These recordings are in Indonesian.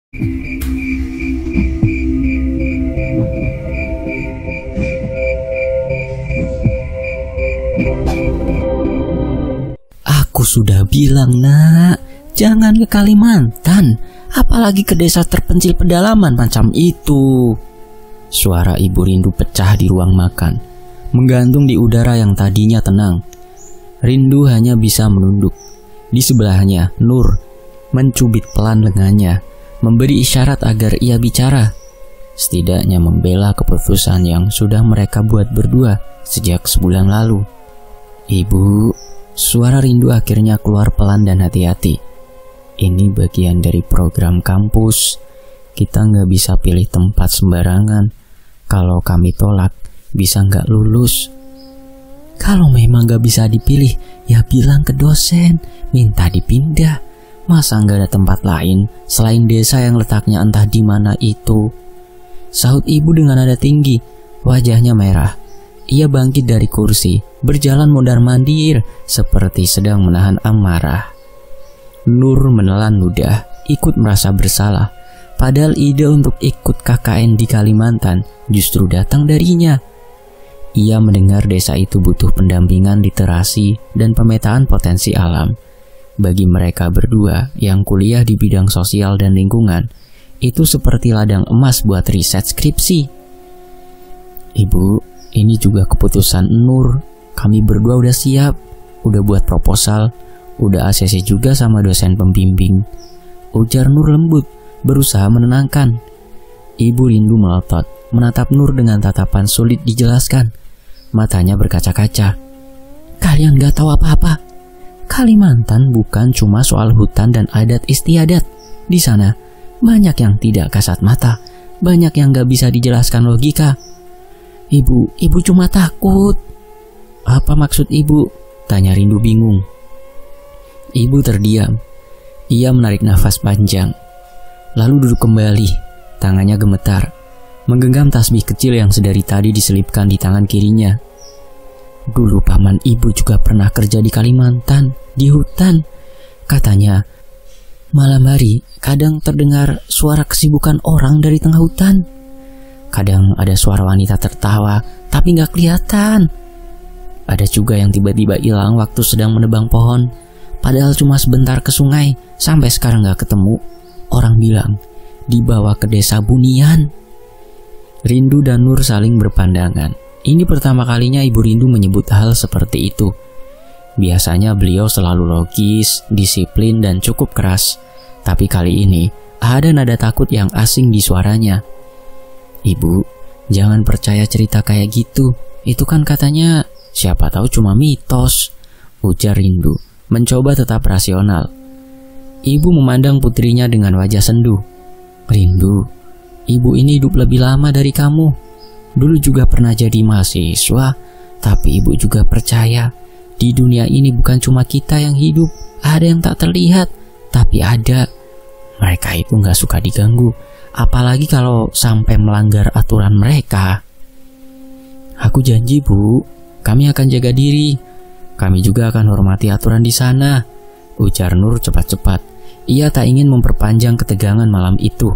Aku sudah bilang, nak, jangan ke Kalimantan, apalagi ke desa terpencil pedalaman macam itu. Suara Ibu Rindu pecah di ruang makan, menggantung di udara yang tadinya tenang. Rindu hanya bisa menunduk. Di sebelahnya, Nur mencubit pelan lengannya, memberi isyarat agar ia bicara. Setidaknya membela keputusan yang sudah mereka buat berdua sejak sebulan lalu. Ibu, suara Rindu akhirnya keluar pelan dan hati-hati. Ini bagian dari program kampus. Kita nggak bisa pilih tempat sembarangan. Kalau kami tolak, bisa nggak lulus. Kalau memang nggak bisa dipilih, ya bilang ke dosen, minta dipindah. Masa nggak ada tempat lain selain desa yang letaknya entah di mana itu? Sahut ibu dengan nada tinggi, wajahnya merah. Ia bangkit dari kursi, berjalan mondar-mandir seperti sedang menahan amarah. Nur menelan ludah, ikut merasa bersalah. Padahal ide untuk ikut KKN di Kalimantan justru datang darinya. Ia mendengar desa itu butuh pendampingan literasi dan pemetaan potensi alam. Bagi mereka berdua yang kuliah di bidang sosial dan lingkungan, itu seperti ladang emas buat riset skripsi. Ibu, ini juga keputusan Nur. Kami berdua udah siap, udah buat proposal, udah ACC juga sama dosen pembimbing. Ujar Nur lembut, berusaha menenangkan. Ibu Rindu melotot, menatap Nur dengan tatapan sulit dijelaskan. Matanya berkaca-kaca. Kalian gak tahu apa-apa. Kalimantan bukan cuma soal hutan dan adat istiadat. Di sana banyak yang tidak kasat mata, banyak yang gak bisa dijelaskan logika. Ibu cuma takut. Apa maksud ibu? Tanya Rindu bingung. Ibu terdiam. Ia menarik nafas panjang, lalu duduk kembali. Tangannya gemetar, menggenggam tasbih kecil yang sedari tadi diselipkan di tangan kirinya. Dulu paman ibu juga pernah kerja di Kalimantan, di hutan. Katanya, malam hari kadang terdengar suara kesibukan orang dari tengah hutan. Kadang ada suara wanita tertawa, tapi gak kelihatan. Ada juga yang tiba-tiba hilang waktu sedang menebang pohon, padahal cuma sebentar ke sungai, sampai sekarang gak ketemu. Orang bilang, dibawa ke desa Bunian. Rindu dan Nur saling berpandangan. Ini pertama kalinya Ibu Rindu menyebut hal seperti itu. Biasanya beliau selalu logis, disiplin, dan cukup keras. Tapi kali ini ada nada takut yang asing di suaranya. Ibu, jangan percaya cerita kayak gitu. Itu kan katanya, siapa tahu cuma mitos. Ujar Rindu, mencoba tetap rasional. Ibu memandang putrinya dengan wajah sendu. Rindu, ibu ini hidup lebih lama dari kamu. Dulu juga pernah jadi mahasiswa, tapi ibu juga percaya di dunia ini bukan cuma kita yang hidup, ada yang tak terlihat, tapi ada. Mereka itu gak suka diganggu, apalagi kalau sampai melanggar aturan mereka. Aku janji, Bu, kami akan jaga diri. Kami juga akan hormati aturan di sana. Ujar Nur cepat-cepat. Ia tak ingin memperpanjang ketegangan malam itu.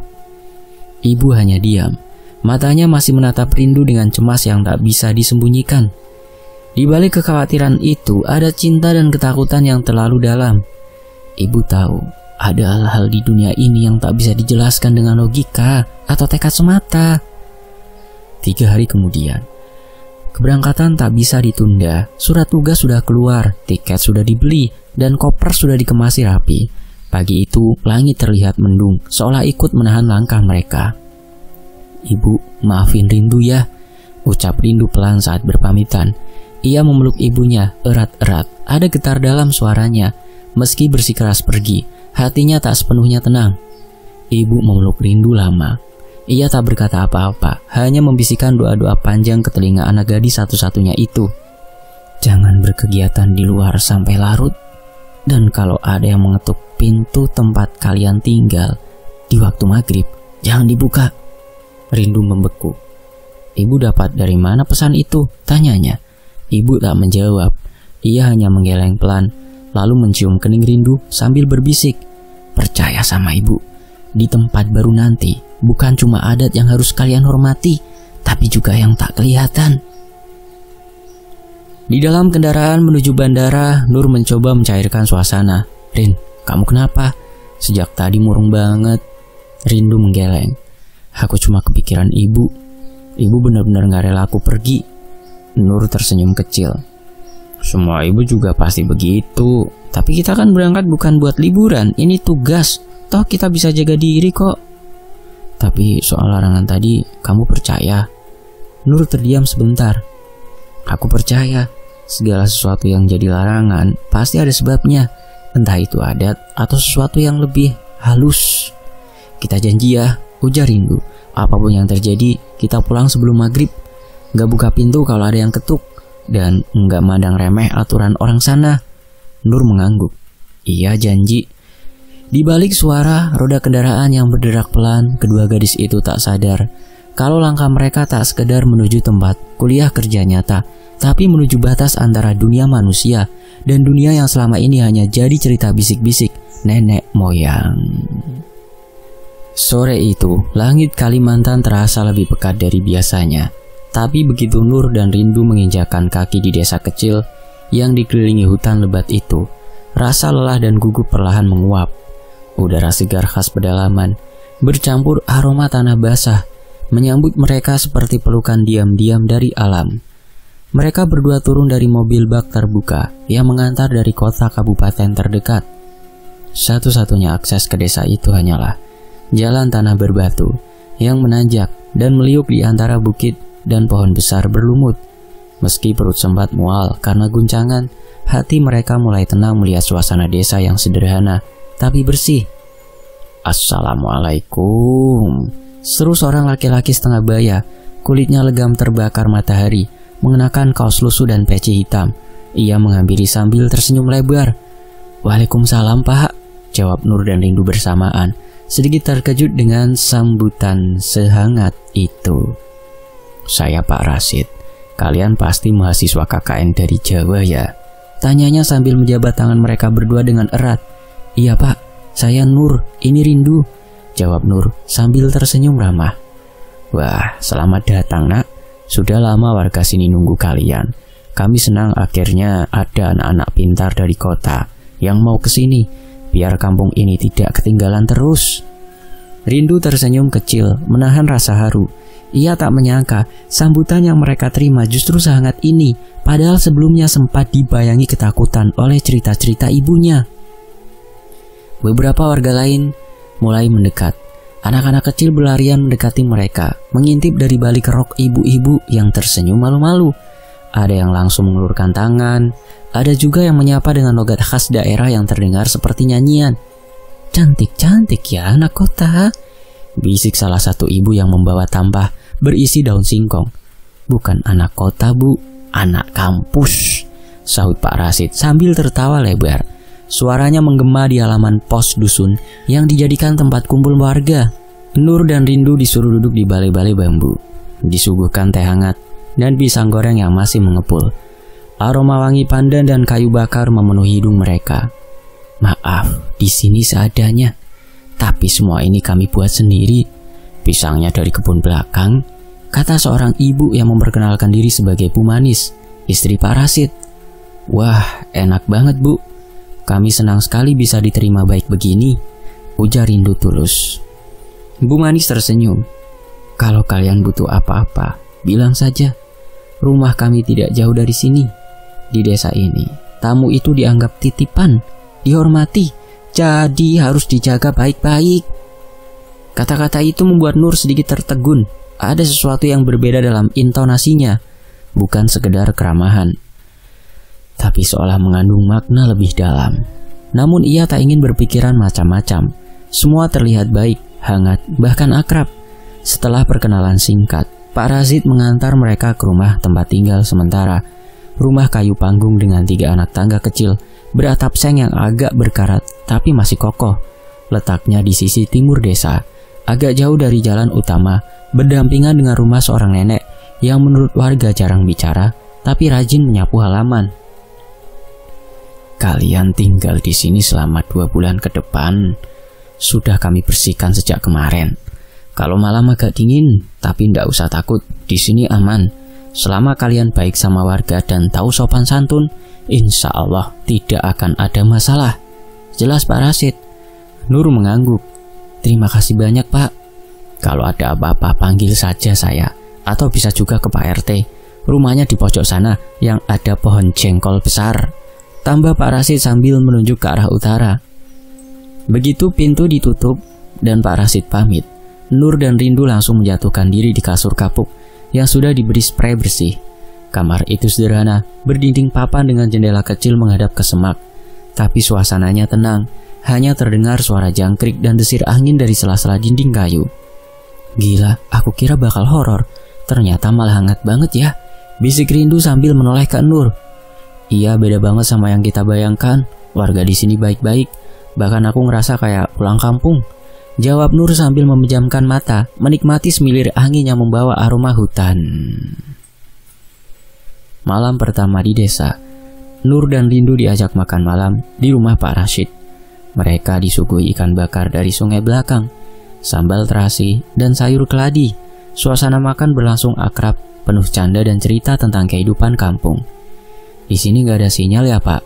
Ibu hanya diam. Matanya masih menatap Rindu dengan cemas yang tak bisa disembunyikan. Di balik kekhawatiran itu ada cinta dan ketakutan yang terlalu dalam. Ibu tahu ada hal-hal di dunia ini yang tak bisa dijelaskan dengan logika atau tekad semata. 3 hari kemudian, keberangkatan tak bisa ditunda. Surat tugas sudah keluar, tiket sudah dibeli, dan koper sudah dikemasi rapi. Pagi itu langit terlihat mendung, seolah ikut menahan langkah mereka. Ibu, maafin Rindu ya, ucap Rindu pelan saat berpamitan. Ia memeluk ibunya erat-erat, ada getar dalam suaranya. Meski bersikeras pergi, hatinya tak sepenuhnya tenang. Ibu memeluk Rindu lama. Ia tak berkata apa-apa, hanya membisikkan doa-doa panjang ke telinga anak gadis satu-satunya itu. Jangan berkegiatan di luar sampai larut. Dan kalau ada yang mengetuk pintu tempat kalian tinggal di waktu maghrib, jangan dibuka. Rindu membeku. Ibu dapat dari mana pesan itu? Tanyanya. Ibu tak menjawab. Ia hanya menggeleng pelan, lalu mencium kening Rindu sambil berbisik. Percaya sama ibu. di tempat baru nanti bukan cuma adat yang harus kalian hormati, tapi juga yang tak kelihatan. Di dalam kendaraan menuju bandara, Nur mencoba mencairkan suasana. Rin, kamu kenapa? Sejak tadi murung banget. Rindu menggeleng. Aku cuma kepikiran ibu. Ibu benar-benar gak rela aku pergi. Nur tersenyum kecil. Semua ibu juga pasti begitu. Tapi kita kan berangkat bukan buat liburan. Ini tugas. Toh kita bisa jaga diri kok. Tapi soal larangan tadi, kamu percaya? Nur terdiam sebentar. Aku percaya. Segala sesuatu yang jadi larangan pasti ada sebabnya. Entah itu adat atau sesuatu yang lebih halus. Kita janji ya, ujar Rindu. Apapun yang terjadi, kita pulang sebelum maghrib. Gak buka pintu kalau ada yang ketuk. Dan gak mandang remeh aturan orang sana. Nur mengangguk. Iya, janji. Di balik suara roda kendaraan yang berderak pelan, kedua gadis itu tak sadar kalau langkah mereka tak sekedar menuju tempat kuliah kerja nyata, tapi menuju batas antara dunia manusia dan dunia yang selama ini hanya jadi cerita bisik-bisik nenek moyang. Sore itu, langit Kalimantan terasa lebih pekat dari biasanya. Tapi begitu Nur dan Rindu menginjakkan kaki di desa kecil yang dikelilingi hutan lebat itu, rasa lelah dan gugup perlahan menguap. Udara segar khas pedalaman bercampur aroma tanah basah menyambut mereka seperti pelukan diam-diam dari alam. Mereka berdua turun dari mobil bak terbuka yang mengantar dari kota kabupaten terdekat. Satu-satunya akses ke desa itu hanyalah jalan tanah berbatu yang menanjak dan meliuk di antara bukit dan pohon besar berlumut. Meski perut sempat mual karena guncangan, hati mereka mulai tenang melihat suasana desa yang sederhana tapi bersih. Assalamualaikum, seru seorang laki-laki setengah baya, kulitnya legam terbakar matahari, mengenakan kaos lusuh dan peci hitam. Ia menghampiri sambil tersenyum lebar. Waalaikumsalam Pak, jawab Nur dan Rindu bersamaan, sedikit terkejut dengan sambutan sehangat itu. Saya Pak Rasid, kalian pasti mahasiswa KKN dari Jawa ya? Tanyanya sambil menjabat tangan mereka berdua dengan erat. Iya Pak, saya Nur, ini Rindu, jawab Nur sambil tersenyum ramah. Wah, selamat datang nak. Sudah lama warga sini nunggu kalian. Kami senang akhirnya ada anak-anak pintar dari kota yang mau ke sini, biar kampung ini tidak ketinggalan terus. Rindu tersenyum kecil, menahan rasa haru. Ia tak menyangka sambutan yang mereka terima justru sehangat ini, padahal sebelumnya sempat dibayangi ketakutan oleh cerita-cerita ibunya. Beberapa warga lain mulai mendekat. Anak-anak kecil berlarian mendekati mereka, mengintip dari balik rok ibu-ibu yang tersenyum malu-malu. Ada yang langsung mengulurkan tangan, ada juga yang menyapa dengan logat khas daerah yang terdengar seperti nyanyian. Cantik-cantik ya anak kota, bisik salah satu ibu yang membawa tampah berisi daun singkong. Bukan anak kota bu, anak kampus, sahut Pak Rasid sambil tertawa lebar. Suaranya menggema di halaman pos dusun yang dijadikan tempat kumpul warga. Nur dan Rindu disuruh duduk di balai-balai bambu. Disuguhkan teh hangat dan pisang goreng yang masih mengepul. Aroma wangi pandan dan kayu bakar memenuhi hidung mereka. Maaf, di sini seadanya. Tapi semua ini kami buat sendiri. Pisangnya dari kebun belakang, kata seorang ibu yang memperkenalkan diri sebagai Bu Manis, istri Pak Rasid. Wah, enak banget bu. Kami senang sekali bisa diterima baik begini, ujar Rindu tulus. Bu Manis tersenyum. Kalau kalian butuh apa-apa, bilang saja. Rumah kami tidak jauh dari sini. Di desa ini, tamu itu dianggap titipan, dihormati, jadi harus dijaga baik-baik. Kata-kata itu membuat Nur sedikit tertegun. Ada sesuatu yang berbeda dalam intonasinya, bukan sekedar keramahan, tapi seolah mengandung makna lebih dalam. Namun ia tak ingin berpikiran macam-macam. Semua terlihat baik, hangat, bahkan akrab. Setelah perkenalan singkat, Pak Rasid mengantar mereka ke rumah tempat tinggal sementara. Rumah kayu panggung dengan 3 anak tangga kecil, beratap seng yang agak berkarat tapi masih kokoh. Letaknya di sisi timur desa, agak jauh dari jalan utama, berdampingan dengan rumah seorang nenek yang menurut warga jarang bicara tapi rajin menyapu halaman. Kalian tinggal di sini selama 2 bulan ke depan. sudah kami bersihkan sejak kemarin. Kalau malam agak dingin, tapi ndak usah takut, di sini aman. Selama kalian baik sama warga dan tahu sopan santun, insya Allah tidak akan ada masalah. Jelas Pak Rasid? Nur mengangguk. Terima kasih banyak Pak. Kalau ada apa-apa panggil saja saya, atau bisa juga ke Pak RT. Rumahnya di pojok sana yang ada pohon jengkol besar. Tambah Pak Rasid sambil menunjuk ke arah utara. Begitu pintu ditutup dan Pak Rasid pamit, Nur dan Rindu langsung menjatuhkan diri di kasur kapuk yang sudah diberi spray bersih. Kamar itu sederhana, berdinding papan dengan jendela kecil menghadap ke semak. Tapi suasananya tenang, hanya terdengar suara jangkrik dan desir angin dari sela-sela dinding kayu. Gila, aku kira bakal horor, ternyata malah hangat banget ya, bisik Rindu sambil menoleh ke Nur. Iya, beda banget sama yang kita bayangkan, warga di sini baik-baik, bahkan aku ngerasa kayak pulang kampung. Jawab Nur sambil memejamkan mata, menikmati semilir angin yang membawa aroma hutan. Malam pertama di desa, Nur dan Rindu diajak makan malam di rumah Pak Rasid. Mereka disuguhi ikan bakar dari sungai belakang, sambal terasi, dan sayur keladi. Suasana makan berlangsung akrab, penuh canda dan cerita tentang kehidupan kampung. Di sini gak ada sinyal ya Pak?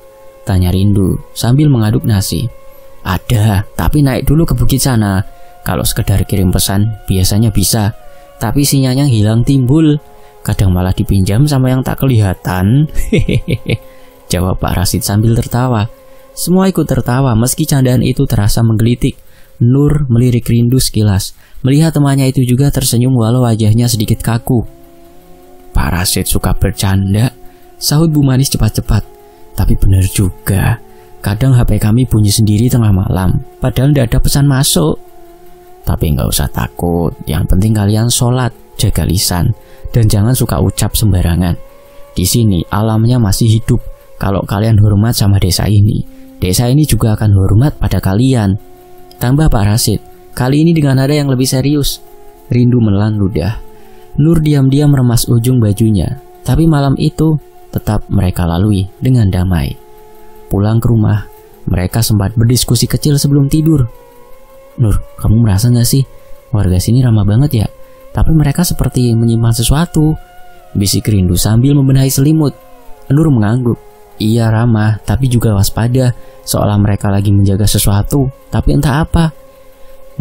Tanya Rindu sambil mengaduk nasi. Ada, tapi naik dulu ke bukit sana. Kalau sekedar kirim pesan, biasanya bisa. Tapi sinyalnya hilang timbul. Kadang malah dipinjam sama yang tak kelihatan. Hehehe, jawab Pak Rasid sambil tertawa. Semua ikut tertawa meski candaan itu terasa menggelitik. Nur melirik Rindu sekilas. Melihat temannya itu juga tersenyum walau wajahnya sedikit kaku. Pak Rasid suka bercanda, sahut Bu Manis cepat-cepat. Tapi benar juga. Kadang HP kami bunyi sendiri tengah malam, padahal tidak ada pesan masuk. Tapi nggak usah takut, yang penting kalian sholat, jaga lisan, dan jangan suka ucap sembarangan. Di sini alamnya masih hidup. Kalau kalian hormat sama desa ini juga akan hormat pada kalian. Tambah Pak Rasid, kali ini dengan nada yang lebih serius. Rindu menelan ludah. Nur diam-diam meremas ujung bajunya, tapi malam itu tetap mereka lalui dengan damai. Pulang ke rumah, mereka sempat berdiskusi kecil sebelum tidur. Nur, kamu merasa gak sih? Warga sini ramah banget ya, tapi mereka seperti menyimpan sesuatu. Bisik Rindu sambil membenahi selimut. Nur mengangguk. Iya ramah, tapi juga waspada, seolah mereka lagi menjaga sesuatu, tapi entah apa.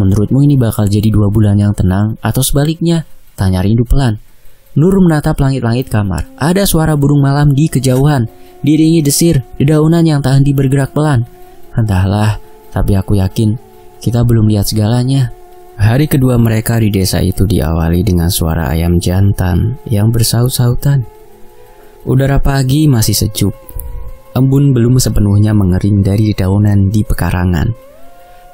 Menurutmu ini bakal jadi 2 bulan yang tenang atau sebaliknya? Tanya Rindu pelan. Nur menatap langit-langit kamar. Ada suara burung malam di kejauhan, diiringi desir dedaunan yang tak henti bergerak pelan. Entahlah, tapi aku yakin kita belum lihat segalanya. Hari kedua mereka di desa itu diawali dengan suara ayam jantan yang bersaut-sautan. Udara pagi masih sejuk. Embun belum sepenuhnya mengering dari dedaunan di pekarangan.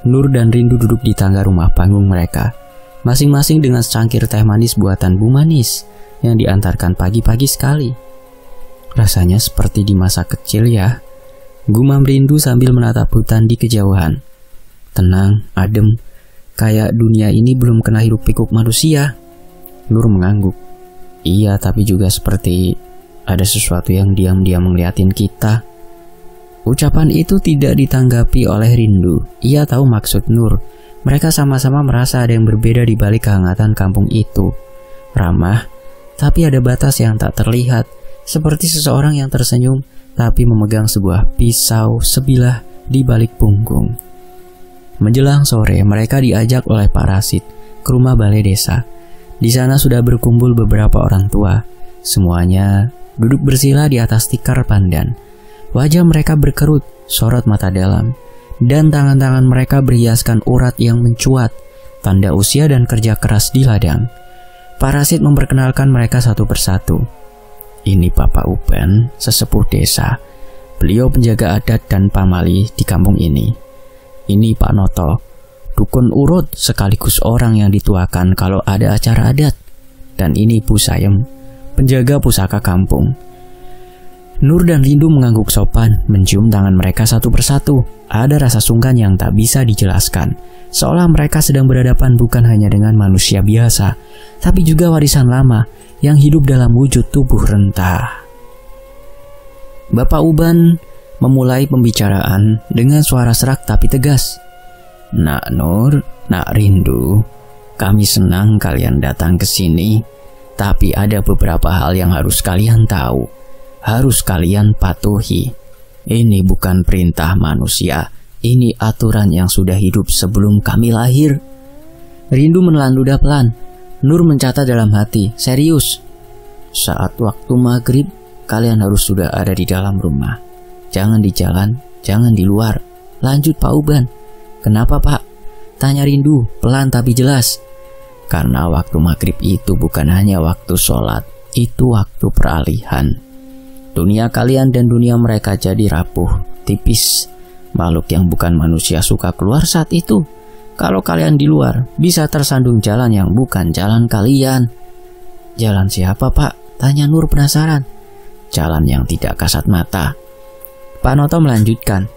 Nur dan Rindu duduk di tangga rumah panggung mereka, masing-masing dengan secangkir teh manis buatan Bu Manis yang diantarkan pagi-pagi sekali. Rasanya seperti di masa kecil ya, gumam Rindu sambil menatap hutan di kejauhan. Tenang, adem, kayak dunia ini belum kena hiruk pikuk manusia. Nur mengangguk. Iya, tapi juga seperti ada sesuatu yang diam-diam ngeliatin kita. Ucapan itu tidak ditanggapi oleh Rindu. Ia tahu maksud Nur. Mereka sama-sama merasa ada yang berbeda di balik kehangatan kampung itu. Ramah, tapi ada batas yang tak terlihat, seperti seseorang yang tersenyum tapi memegang sebuah pisau sebilah di balik punggung. Menjelang sore, mereka diajak oleh Pak Rasid ke rumah balai desa. Di sana sudah berkumpul beberapa orang tua. Semuanya duduk bersila di atas tikar pandan. Wajah mereka berkerut, sorot mata dalam, dan tangan-tangan mereka berhiaskan urat yang mencuat, tanda usia dan kerja keras di ladang. Pak Rasid memperkenalkan mereka satu persatu. Ini Bapak Uban, sesepuh desa. Beliau penjaga adat dan pamali di kampung ini. Ini Pak Noto, dukun urut sekaligus orang yang dituakan kalau ada acara adat. Dan ini Bu Sayem, penjaga pusaka kampung. Nur dan Rindu mengangguk sopan, mencium tangan mereka satu persatu. Ada rasa sungkan yang tak bisa dijelaskan, seolah mereka sedang berhadapan bukan hanya dengan manusia biasa, tapi juga warisan lama yang hidup dalam wujud tubuh rentah. Bapak Uban memulai pembicaraan dengan suara serak tapi tegas. Nak Nur, Nak Rindu, kami senang kalian datang ke sini, tapi ada beberapa hal yang harus kalian tahu, harus kalian patuhi. Ini bukan perintah manusia, ini aturan yang sudah hidup sebelum kami lahir. Rindu menelan ludah pelan. Nur mencatat dalam hati, serius. Saat waktu maghrib, kalian harus sudah ada di dalam rumah. Jangan di jalan, jangan di luar. Lanjut Pak Uban. Kenapa Pak? Tanya Rindu, pelan tapi jelas. Karena waktu maghrib itu bukan hanya waktu sholat, itu waktu peralihan. Dunia kalian dan dunia mereka jadi rapuh, tipis. Makhluk yang bukan manusia suka keluar saat itu. Kalau kalian di luar, bisa tersandung jalan yang bukan jalan kalian. Jalan siapa Pak? Tanya Nur penasaran. Jalan yang tidak kasat mata. Pak Noto melanjutkan.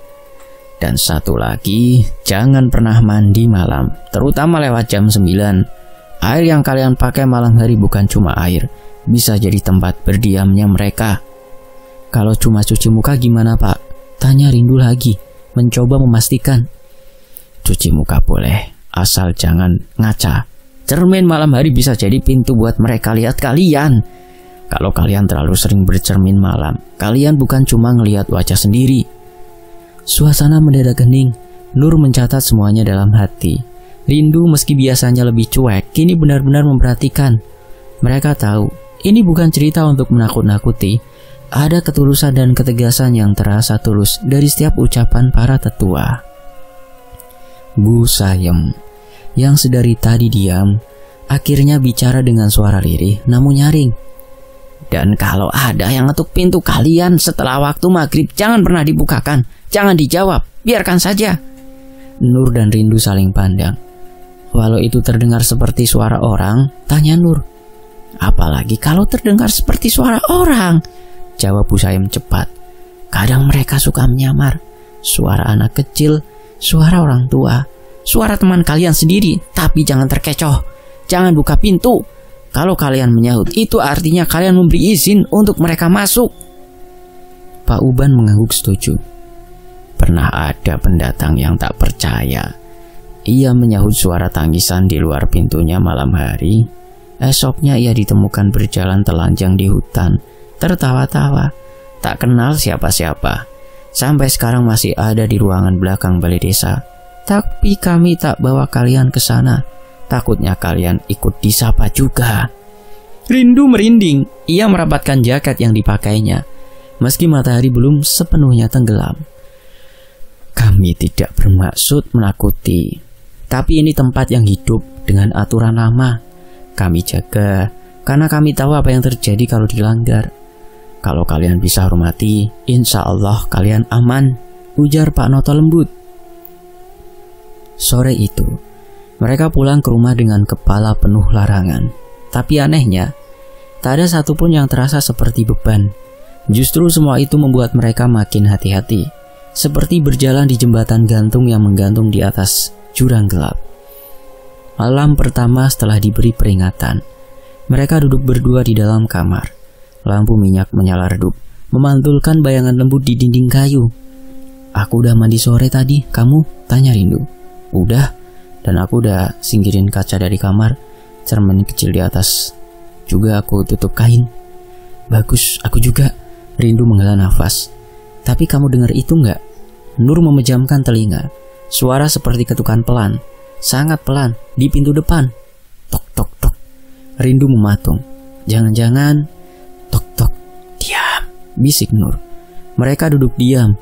Dan satu lagi, jangan pernah mandi malam, terutama lewat jam 9. Air yang kalian pakai malam hari bukan cuma air, bisa jadi tempat berdiamnya mereka. Kalau cuma cuci muka gimana Pak? Tanya Rindu lagi, mencoba memastikan. Cuci muka boleh, asal jangan ngaca. Cermin malam hari bisa jadi pintu buat mereka lihat kalian. Kalau kalian terlalu sering bercermin malam, kalian bukan cuma ngelihat wajah sendiri. Suasana mendadak hening. Nur mencatat semuanya dalam hati. Rindu meski biasanya lebih cuek, kini benar-benar memperhatikan. Mereka tahu, ini bukan cerita untuk menakut-nakuti. Ada ketulusan dan ketegasan yang terasa tulus dari setiap ucapan para tetua. Bu Sayem, yang sedari tadi diam, akhirnya bicara dengan suara lirih namun nyaring. Dan kalau ada yang ngetuk pintu kalian setelah waktu maghrib, jangan pernah dibukakan, jangan dijawab, biarkan saja. Nur dan Rindu saling pandang. Walau itu terdengar seperti suara orang, tanya Nur. Apalagi kalau terdengar seperti suara orang, jawab Bu Sayem cepat. Kadang mereka suka menyamar, suara anak kecil, suara orang tua, suara teman kalian sendiri, tapi jangan terkecoh, jangan buka pintu. Kalau kalian menyahut, itu artinya kalian memberi izin untuk mereka masuk. Pak Uban mengangguk setuju. Pernah ada pendatang yang tak percaya. Ia menyahut suara tangisan di luar pintunya malam hari. Esoknya ia ditemukan berjalan telanjang di hutan, tertawa-tawa, tak kenal siapa-siapa. Sampai sekarang masih ada di ruangan belakang balai desa. Tapi kami tak bawa kalian ke sana. Takutnya kalian ikut disapa juga. Rindu merinding. Ia merapatkan jaket yang dipakainya, meski matahari belum sepenuhnya tenggelam. Kami tidak bermaksud menakuti, tapi ini tempat yang hidup dengan aturan lama. Kami jaga, karena kami tahu apa yang terjadi kalau dilanggar. Kalau kalian bisa hormati, insya Allah kalian aman, ujar Pak Noto lembut. Sore itu, mereka pulang ke rumah dengan kepala penuh larangan. Tapi anehnya, tak ada satupun yang terasa seperti beban. Justru semua itu membuat mereka makin hati-hati, seperti berjalan di jembatan gantung yang menggantung di atas jurang gelap. Malam pertama setelah diberi peringatan, mereka duduk berdua di dalam kamar. Lampu minyak menyala redup, memantulkan bayangan lembut di dinding kayu. Aku udah mandi sore tadi, kamu? Tanya Rindu. Udah. Dan aku udah singkirin kaca dari kamar, cermin kecil di atas juga aku tutup kain. Bagus, aku juga. Rindu menghela nafas. Tapi kamu dengar itu enggak? Nur memejamkan telinga. Suara seperti ketukan pelan, sangat pelan, di pintu depan. Tok tok tok. Rindu mematung. Jangan-jangan. Tok tok. Diam, bisik Nur. Mereka duduk diam.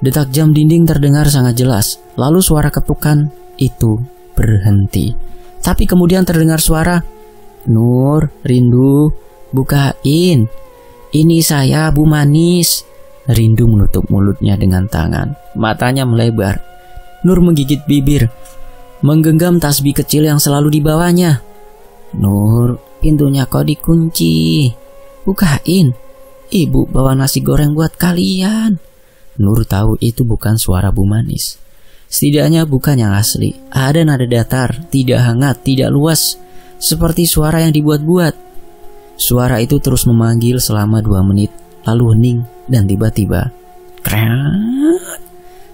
Detak jam dinding terdengar sangat jelas. Lalu suara ketukan itu berhenti. Tapi kemudian terdengar suara, Nur, Rindu, bukain. Ini saya, Bu Manis. Rindu menutup mulutnya dengan tangan. Matanya melebar. Nur menggigit bibir, menggenggam tasbih kecil yang selalu dibawanya. Nur, pintunya kok dikunci. Bukain. Ibu bawa nasi goreng buat kalian. Nur tahu itu bukan suara Bu Manis. Setidaknya bukan yang asli. Ada nada datar, tidak hangat, tidak luas, seperti suara yang dibuat-buat. Suara itu terus memanggil selama 2 menit, lalu hening dan tiba-tiba krek.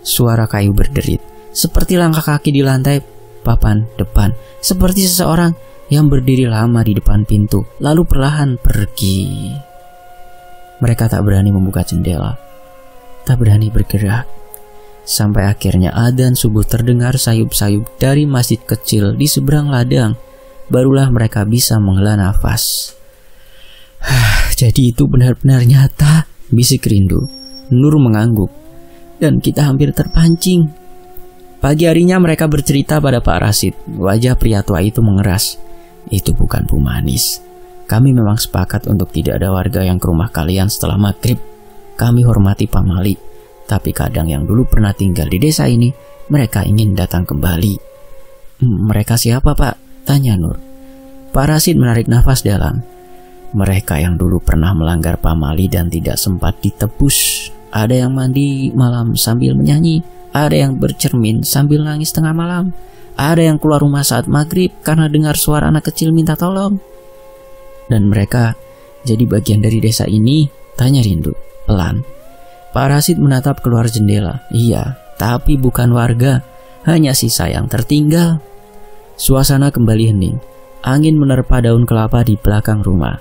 Suara kayu berderit, seperti langkah kaki di lantai papan depan, seperti seseorang yang berdiri lama di depan pintu, lalu perlahan pergi. Mereka tak berani membuka jendela, tak berani bergerak, sampai akhirnya adzan subuh terdengar sayup-sayup dari masjid kecil di seberang ladang. Barulah mereka bisa menghela nafas. Jadi itu benar-benar nyata, bisik Rindu. Nur mengangguk, dan kita hampir terpancing. Pagi harinya mereka bercerita pada Pak Rasid. Wajah pria tua itu mengeras. Itu bukan Bu Manis. Kami memang sepakat untuk tidak ada warga yang ke rumah kalian setelah maghrib. Kami hormati Pak Mali, tapi kadang yang dulu pernah tinggal di desa ini, mereka ingin datang kembali. Mereka siapa, Pak? Tanya Nur. Pak Rasid menarik nafas dalam. Mereka yang dulu pernah melanggar Pak Mali dan tidak sempat ditebus. Ada yang mandi malam sambil menyanyi, ada yang bercermin sambil nangis tengah malam, ada yang keluar rumah saat maghrib karena dengar suara anak kecil minta tolong. Dan mereka jadi bagian dari desa ini? Tanya Rindu pelan. Pak Rasid menatap keluar jendela. Iya, tapi bukan warga, hanya sisa yang tertinggal. Suasana kembali hening. Angin menerpa daun kelapa di belakang rumah.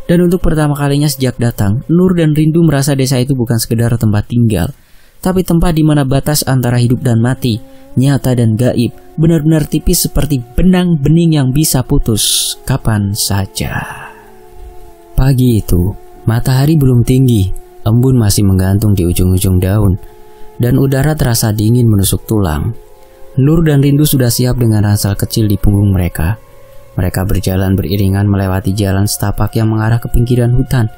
Dan untuk pertama kalinya sejak datang, Nur dan Rindu merasa desa itu bukan sekedar tempat tinggal, tapi tempat di mana batas antara hidup dan mati, nyata dan gaib, benar-benar tipis seperti benang bening yang bisa putus kapan saja. Pagi itu, matahari belum tinggi, embun masih menggantung di ujung-ujung daun, dan udara terasa dingin menusuk tulang. Nur dan Rindu sudah siap dengan ransel kecil di punggung mereka. Mereka berjalan beriringan melewati jalan setapak yang mengarah ke pinggiran hutan,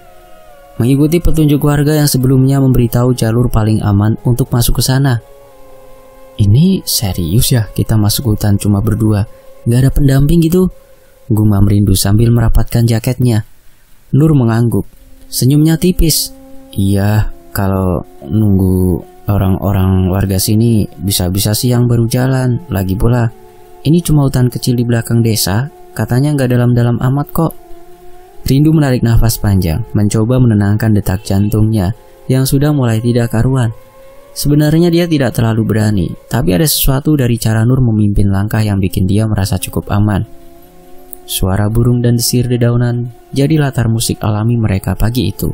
mengikuti petunjuk warga yang sebelumnya memberitahu jalur paling aman untuk masuk ke sana. Ini serius ya kita masuk hutan cuma berdua, gak ada pendamping gitu? Gumam Rindu sambil merapatkan jaketnya. Nur mengangguk, senyumnya tipis. Iya, kalau nunggu orang-orang warga sini bisa-bisa siang baru jalan. Lagi pula, ini cuma hutan kecil di belakang desa, katanya gak dalam-dalam amat kok. Rindu menarik nafas panjang, mencoba menenangkan detak jantungnya yang sudah mulai tidak karuan. Sebenarnya dia tidak terlalu berani, tapi ada sesuatu dari cara Nur memimpin langkah yang bikin dia merasa cukup aman. Suara burung dan desir dedaunan jadi latar musik alami mereka pagi itu.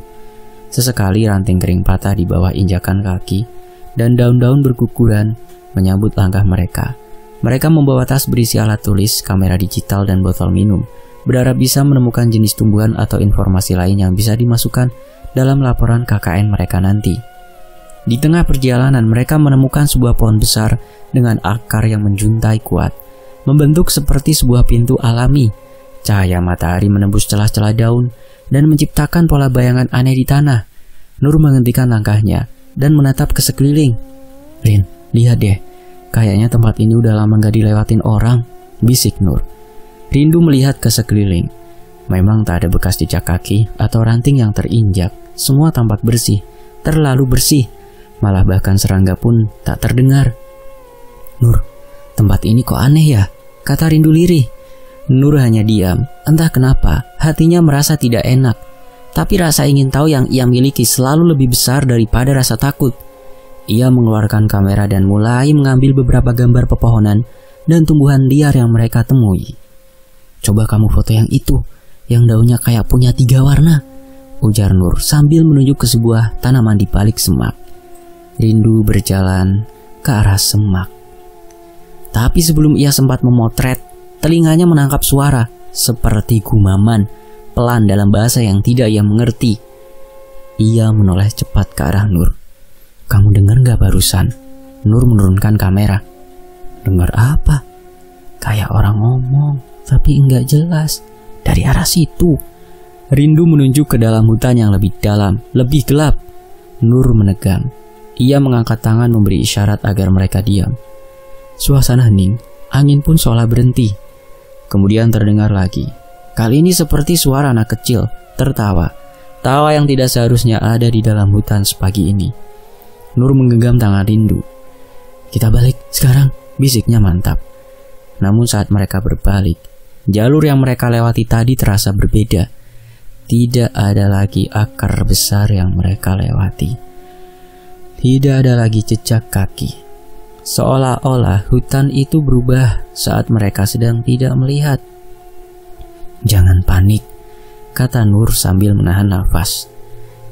Sesekali ranting kering patah di bawah injakan kaki, dan daun-daun berguguran menyambut langkah mereka. Mereka membawa tas berisi alat tulis, kamera digital, dan botol minum, berharap bisa menemukan jenis tumbuhan atau informasi lain yang bisa dimasukkan dalam laporan KKN mereka nanti. Di tengah perjalanan, mereka menemukan sebuah pohon besar dengan akar yang menjuntai kuat, membentuk seperti sebuah pintu alami. Cahaya matahari menembus celah-celah daun dan menciptakan pola bayangan aneh di tanah. Nur menghentikan langkahnya dan menatap ke sekeliling. Rin, lihat deh. Kayaknya tempat ini udah lama gak dilewatin orang, bisik Nur. Rindu melihat ke sekeliling. Memang tak ada bekas jejak kaki atau ranting yang terinjak. Semua tampak bersih, terlalu bersih. Malah bahkan serangga pun tak terdengar. Nur, tempat ini kok aneh ya? Kata Rindu lirih. Nur hanya diam. Entah kenapa, hatinya merasa tidak enak. Tapi rasa ingin tahu yang ia miliki selalu lebih besar daripada rasa takut. Ia mengeluarkan kamera dan mulai mengambil beberapa gambar pepohonan dan tumbuhan liar yang mereka temui. Coba kamu foto yang itu, yang daunnya kayak punya 3 warna, ujar Nur sambil menunjuk ke sebuah tanaman di balik semak. Rindu berjalan ke arah semak. Tapi sebelum ia sempat memotret, telinganya menangkap suara seperti gumaman pelan dalam bahasa yang tidak ia mengerti. Ia menoleh cepat ke arah Nur. Kamu dengar gak barusan? Nur menurunkan kamera. Dengar apa? Kayak orang ngomong, tapi enggak jelas. Dari arah situ. Rindu menunjuk ke dalam hutan yang lebih dalam, lebih gelap. Nur menegang. Ia mengangkat tangan memberi isyarat agar mereka diam. Suasana hening, angin pun seolah berhenti. Kemudian terdengar lagi. Kali ini seperti suara anak kecil, tertawa. Tawa yang tidak seharusnya ada di dalam hutan sepagi ini. Nur menggenggam tangan Rindu. Kita balik sekarang, bisiknya mantap. Namun saat mereka berbalik, jalur yang mereka lewati tadi terasa berbeda. Tidak ada lagi akar besar yang mereka lewati. Tidak ada lagi jejak kaki. Seolah-olah hutan itu berubah saat mereka sedang tidak melihat. "Jangan panik," kata Nur sambil menahan nafas.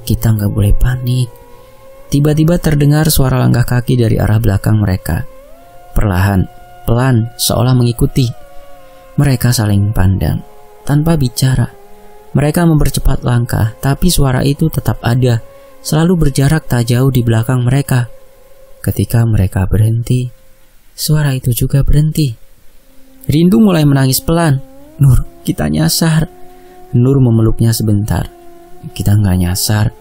"Kita nggak boleh panik." Tiba-tiba terdengar suara langkah kaki dari arah belakang mereka. Perlahan, pelan, seolah mengikuti. Mereka saling pandang, tanpa bicara. Mereka mempercepat langkah, tapi suara itu tetap ada, selalu berjarak tak jauh di belakang mereka. Ketika mereka berhenti, suara itu juga berhenti. Rindu mulai menangis pelan. "Nur, kita nyasar." Nur memeluknya sebentar. "Kita nggak nyasar,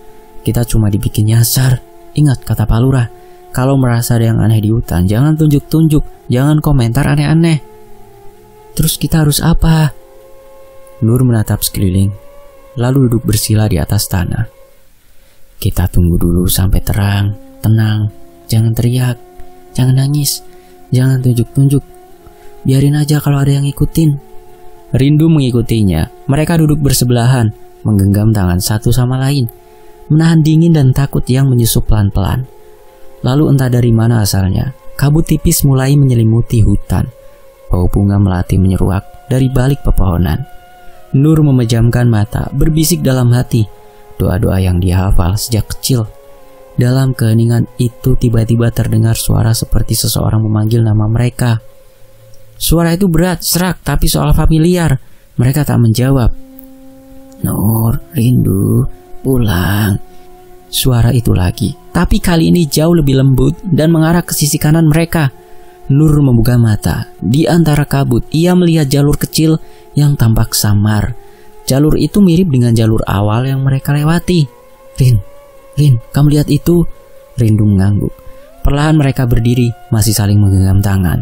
kita cuma dibikin nyasar. Ingat kata Pak Lurah, kalau merasa ada yang aneh di hutan, jangan tunjuk-tunjuk, jangan komentar aneh-aneh." "Terus kita harus apa?" Nur menatap sekeliling, lalu duduk bersila di atas tanah. "Kita tunggu dulu sampai terang, tenang. Jangan teriak, jangan nangis, jangan tunjuk-tunjuk. Biarin aja kalau ada yang ngikutin." Rindu mengikutinya. Mereka duduk bersebelahan, menggenggam tangan satu sama lain, menahan dingin dan takut yang menyusup pelan-pelan. Lalu entah dari mana asalnya, kabut tipis mulai menyelimuti hutan. Bau bunga melati menyeruak dari balik pepohonan. Nur memejamkan mata, berbisik dalam hati doa-doa yang dia hafal sejak kecil. Dalam keheningan itu tiba-tiba terdengar suara seperti seseorang memanggil nama mereka. Suara itu berat, serak, tapi seolah familiar. Mereka tak menjawab. "Nur, Rindu, pulang." Suara itu lagi, tapi kali ini jauh lebih lembut dan mengarah ke sisi kanan mereka. Nur membuka mata. Di antara kabut, ia melihat jalur kecil yang tampak samar. Jalur itu mirip dengan jalur awal yang mereka lewati. Rin, kamu lihat itu?" Rindu mengangguk. Perlahan mereka berdiri, masih saling menggenggam tangan.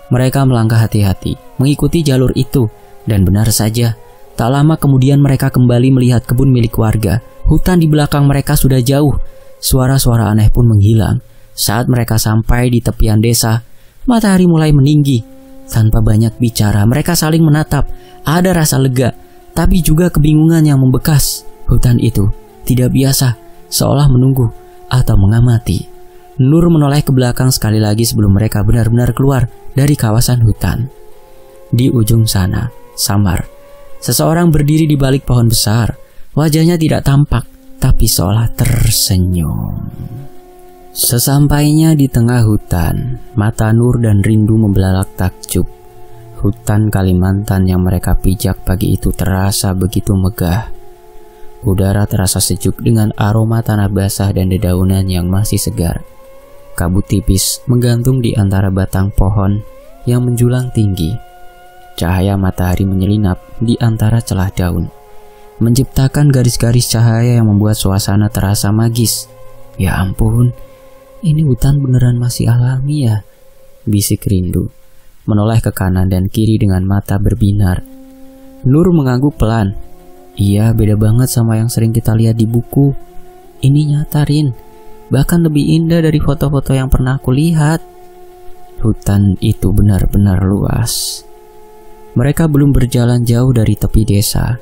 Mereka melangkah hati-hati, mengikuti jalur itu. Dan benar saja, tak lama kemudian mereka kembali melihat kebun milik warga. Hutan di belakang mereka sudah jauh. Suara-suara aneh pun menghilang. Saat mereka sampai di tepian desa, matahari mulai meninggi. Tanpa banyak bicara, mereka saling menatap. Ada rasa lega, tapi juga kebingungan yang membekas. Hutan itu tidak biasa, seolah menunggu atau mengamati. Nur menoleh ke belakang sekali lagi sebelum mereka benar-benar keluar dari kawasan hutan. Di ujung sana, samar, seseorang berdiri di balik pohon besar. Wajahnya tidak tampak, tapi seolah tersenyum. Sesampainya di tengah hutan, mata Nur dan Rindu membelalak takjub. Hutan Kalimantan yang mereka pijak pagi itu terasa begitu megah. Udara terasa sejuk dengan aroma tanah basah dan dedaunan yang masih segar. Kabut tipis menggantung di antara batang pohon yang menjulang tinggi. Cahaya matahari menyelinap di antara celah daun, menciptakan garis-garis cahaya yang membuat suasana terasa magis. "Ya ampun, ini hutan beneran masih alami ya?" bisik Rindu, menoleh ke kanan dan kiri dengan mata berbinar. Nur mengangguk pelan. "Iya, beda banget sama yang sering kita lihat di buku. Ini nyata, Rin. Bahkan lebih indah dari foto-foto yang pernah aku lihat." Hutan itu benar-benar luas. Mereka belum berjalan jauh dari tepi desa,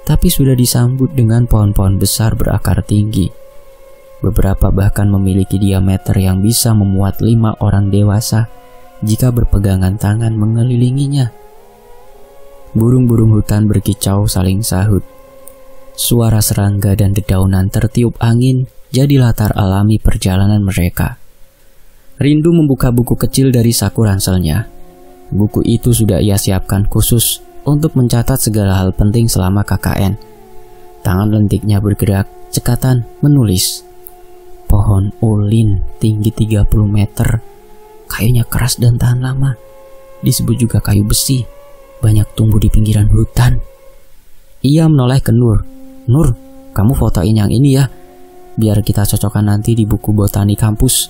tapi sudah disambut dengan pohon-pohon besar berakar tinggi. Beberapa bahkan memiliki diameter yang bisa memuat 5 orang dewasa jika berpegangan tangan mengelilinginya. Burung-burung hutan berkicau saling sahut. Suara serangga dan dedaunan tertiup angin jadi latar alami perjalanan mereka. Rindu membuka buku kecil dari saku ranselnya. Buku itu sudah ia siapkan khusus untuk mencatat segala hal penting selama KKN. Tangan lentiknya bergerak, cekatan menulis. Pohon ulin tinggi 30 meter. Kayunya keras dan tahan lama. Disebut juga kayu besi. Banyak tumbuh di pinggiran hutan. Ia menoleh ke Nur. "Nur, kamu fotoin yang ini ya, biar kita cocokkan nanti di buku botani kampus."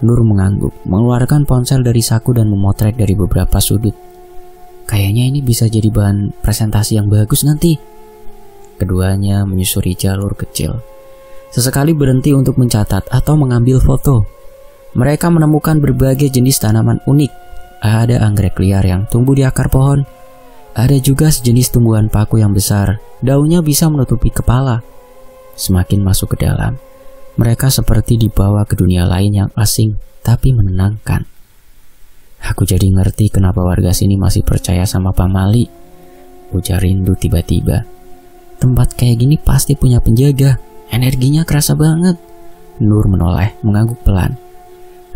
Nur mengangguk, mengeluarkan ponsel dari saku dan memotret dari beberapa sudut. "Kayaknya ini bisa jadi bahan presentasi yang bagus nanti." Keduanya menyusuri jalur kecil. Sesekali berhenti untuk mencatat atau mengambil foto. Mereka menemukan berbagai jenis tanaman unik. Ada anggrek liar yang tumbuh di akar pohon. Ada juga sejenis tumbuhan paku yang besar, daunnya bisa menutupi kepala. Semakin masuk ke dalam, mereka seperti dibawa ke dunia lain yang asing tapi menenangkan. Aku jadi ngerti kenapa warga sini masih percaya sama pamali, ujar Rindu tiba-tiba. Tempat kayak gini pasti punya penjaga, energinya kerasa banget. Nur menoleh, mengangguk pelan.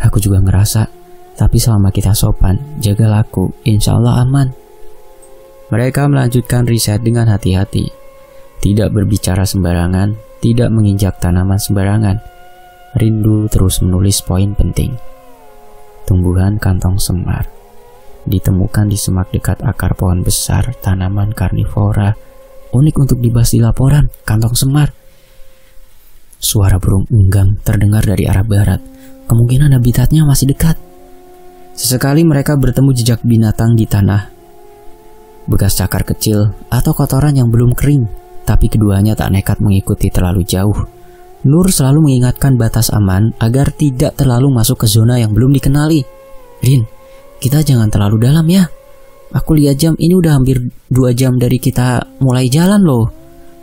Aku juga ngerasa, tapi selama kita sopan, jaga laku, insya Allah aman. Mereka melanjutkan riset dengan hati-hati. Tidak berbicara sembarangan, tidak menginjak tanaman sembarangan. Rindu terus menulis poin penting. Tumbuhan kantong semar ditemukan di semak dekat akar pohon besar, tanaman karnivora. Unik untuk dibahas di laporan, kantong semar. Suara burung enggang terdengar dari arah barat. Kemungkinan habitatnya masih dekat. Sesekali mereka bertemu jejak binatang di tanah. Bekas cakar kecil atau kotoran yang belum kering, tapi keduanya tak nekat mengikuti terlalu jauh. Nur selalu mengingatkan batas aman agar tidak terlalu masuk ke zona yang belum dikenali. Rin, kita jangan terlalu dalam ya. Aku lihat jam, ini udah hampir 2 jam dari kita mulai jalan loh.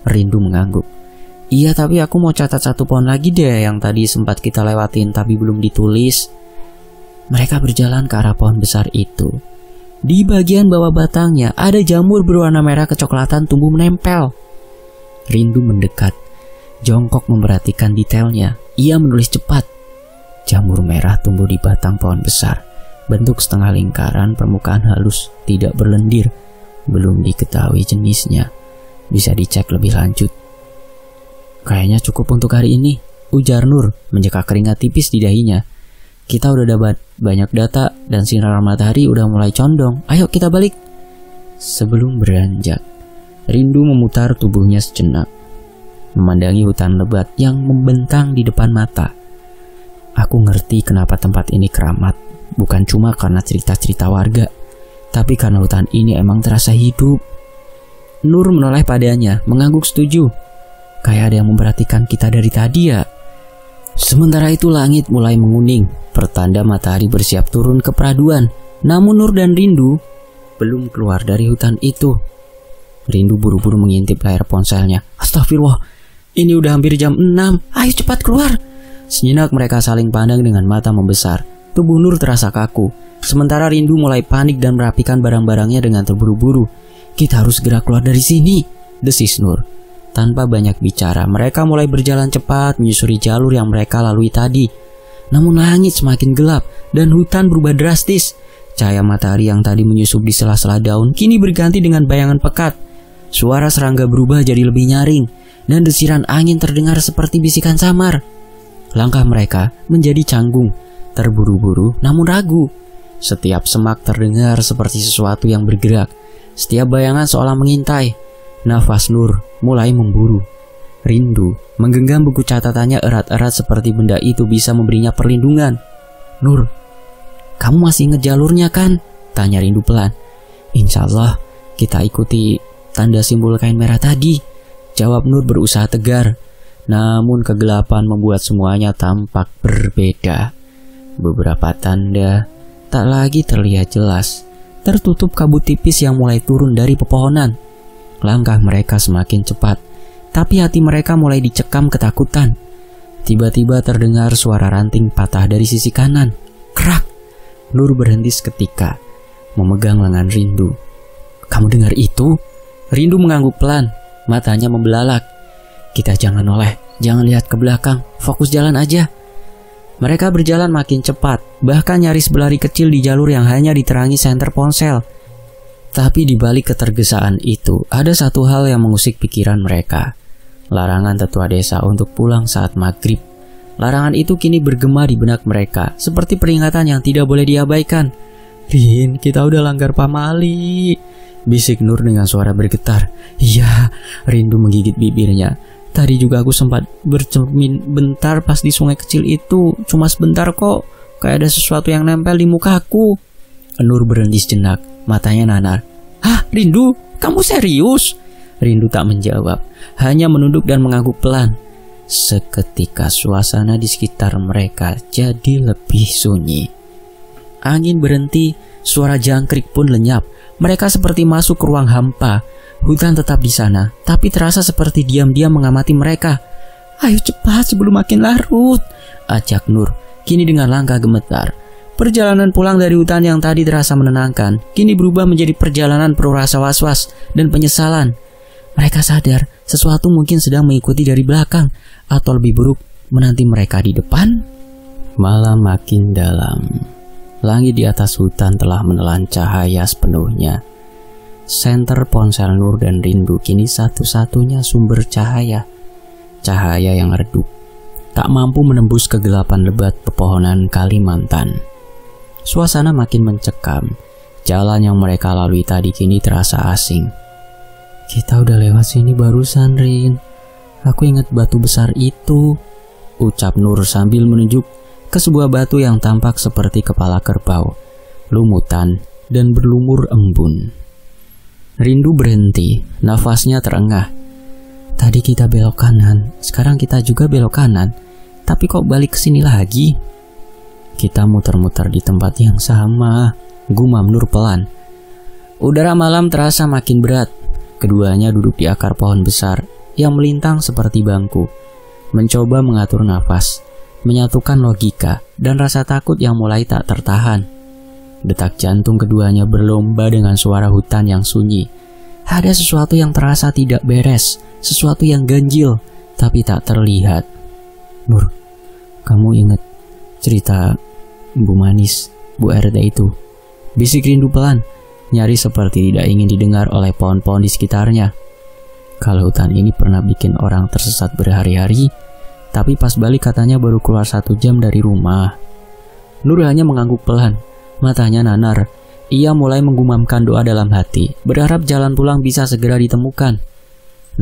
Rindu mengangguk. Iya, tapi aku mau catat 1 pohon lagi deh yang tadi sempat kita lewatin tapi belum ditulis. Mereka berjalan ke arah pohon besar itu. Di bagian bawah batangnya ada jamur berwarna merah kecoklatan tumbuh menempel. Rindu mendekat, jongkok memperhatikan detailnya. Ia menulis cepat. Jamur merah tumbuh di batang pohon besar. Bentuk setengah lingkaran, permukaan halus, tidak berlendir. Belum diketahui jenisnya. Bisa dicek lebih lanjut. Kayaknya cukup untuk hari ini, ujar Nur, menjeka keringat tipis di dahinya. Kita udah dapat banyak data dan sinar matahari udah mulai condong. Ayo kita balik. Sebelum beranjak, Rindu memutar tubuhnya sejenak, memandangi hutan lebat yang membentang di depan mata. Aku ngerti kenapa tempat ini keramat, bukan cuma karena cerita-cerita warga, tapi karena hutan ini emang terasa hidup. Nur menoleh padanya, mengangguk setuju. Kayak ada yang memperhatikan kita dari tadi ya. Sementara itu langit mulai menguning, pertanda matahari bersiap turun ke peraduan. Namun Nur dan Rindu belum keluar dari hutan itu. Rindu buru-buru mengintip layar ponselnya. Astagfirullah, ini udah hampir jam 6, ayo cepat keluar. Sejenak mereka saling pandang dengan mata membesar. Tubuh Nur terasa kaku, sementara Rindu mulai panik dan merapikan barang-barangnya dengan terburu-buru. Kita harus segera keluar dari sini, desis Nur. Tanpa banyak bicara, mereka mulai berjalan cepat menyusuri jalur yang mereka lalui tadi. Namun langit semakin gelap dan hutan berubah drastis. Cahaya matahari yang tadi menyusup di sela-sela daun kini berganti dengan bayangan pekat. Suara serangga berubah jadi lebih nyaring dan desiran angin terdengar seperti bisikan samar. Langkah mereka menjadi canggung, terburu-buru namun ragu. Setiap semak terdengar seperti sesuatu yang bergerak. Setiap bayangan seolah mengintai. Nafas Nur mulai memburu. Rindu menggenggam buku catatannya erat-erat seperti benda itu bisa memberinya perlindungan. Nur, kamu masih ingat jalurnya kan? Tanya Rindu pelan. Insya Allah kita ikuti tanda simbol kain merah tadi, jawab Nur berusaha tegar. Namun kegelapan membuat semuanya tampak berbeda. Beberapa tanda tak lagi terlihat jelas, tertutup kabut tipis yang mulai turun dari pepohonan. Langkah mereka semakin cepat, tapi hati mereka mulai dicekam ketakutan. Tiba-tiba terdengar suara ranting patah dari sisi kanan. Krak! Nur berhenti seketika, memegang lengan Rindu. Kamu dengar itu? Rindu mengangguk pelan, matanya membelalak. Kita jangan noleh, jangan lihat ke belakang, fokus jalan aja. Mereka berjalan makin cepat, bahkan nyaris berlari kecil di jalur yang hanya diterangi senter ponsel. Tapi di balik ketergesaan itu, ada satu hal yang mengusik pikiran mereka. Larangan tetua desa untuk pulang saat maghrib. Larangan itu kini bergema di benak mereka, seperti peringatan yang tidak boleh diabaikan. Rin, kita udah langgar pamali, bisik Nur dengan suara bergetar. Iya, Rindu menggigit bibirnya. Tadi juga aku sempat bercermin bentar pas di sungai kecil itu. Cuma sebentar kok, kayak ada sesuatu yang nempel di mukaku. Nur berhenti sejenak, matanya nanar. Hah, Rindu? Kamu serius? Rindu tak menjawab, hanya menunduk dan mengangguk pelan. Seketika suasana di sekitar mereka jadi lebih sunyi. Angin berhenti, suara jangkrik pun lenyap. Mereka seperti masuk ke ruang hampa. Hutan tetap di sana, tapi terasa seperti diam-diam mengamati mereka. Ayo cepat sebelum makin larut, ajak Nur, kini dengan langkah gemetar. Perjalanan pulang dari hutan yang tadi terasa menenangkan, kini berubah menjadi perjalanan penuh rasa was-was dan penyesalan. Mereka sadar sesuatu mungkin sedang mengikuti dari belakang, atau lebih buruk, menanti mereka di depan. Malam makin dalam. Langit di atas hutan telah menelan cahaya sepenuhnya. Senter ponsel Nur dan Rindu kini satu-satunya sumber cahaya. Cahaya yang redup, tak mampu menembus kegelapan lebat pepohonan Kalimantan. Suasana makin mencekam. Jalan yang mereka lalui tadi kini terasa asing. Kita udah lewat sini barusan, Rin. Aku ingat batu besar itu, ucap Nur sambil menunjuk ke sebuah batu yang tampak seperti kepala kerbau, lumutan dan berlumur embun. Rindu berhenti, nafasnya terengah. Tadi kita belok kanan, sekarang kita juga belok kanan. Tapi kok balik ke sini lagi? Kita muter-muter di tempat yang sama, gumam Nur pelan. Udara malam terasa makin berat. Keduanya duduk di akar pohon besar yang melintang seperti bangku, mencoba mengatur nafas, menyatukan logika dan rasa takut yang mulai tak tertahan. Detak jantung keduanya berlomba dengan suara hutan yang sunyi. Ada sesuatu yang terasa tidak beres, sesuatu yang ganjil tapi tak terlihat. Nur, kamu ingat cerita Bu Manis, Bu Erda itu? Bisik Rindu pelan, nyaris seperti tidak ingin didengar oleh pohon-pohon di sekitarnya. Kalau hutan ini pernah bikin orang tersesat berhari-hari, tapi pas balik katanya baru keluar 1 jam dari rumah. Nur hanya mengangguk pelan, matanya nanar. Ia mulai menggumamkan doa dalam hati, berharap jalan pulang bisa segera ditemukan.